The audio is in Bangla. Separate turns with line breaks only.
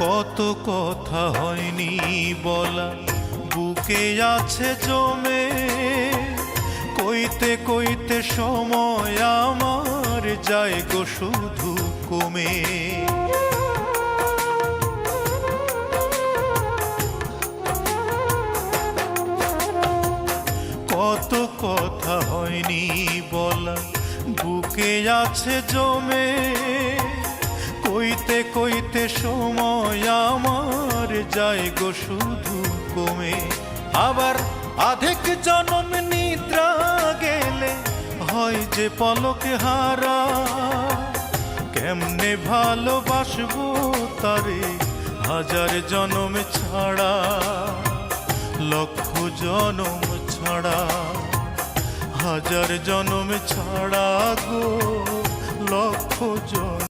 কত কথা হয়নি বলা বুকে আছে জমে, কইতে কইতে সময় আমার যায় গো শুধু কমে। কত কথা হয়নি বলা বুকে আছে জমে, কইতে কইতে সময় আমার যায় গো শুধু কমে। আবার আধেক জনম নিদ্রা গেলে হয় যে পলকে হারা, কেমনে ভালোবাসবো তারে হাজার জনম ছাড়া, লক্ষ জনম ছাড়া, হাজার জনম ছাড়া গো লক্ষ জনম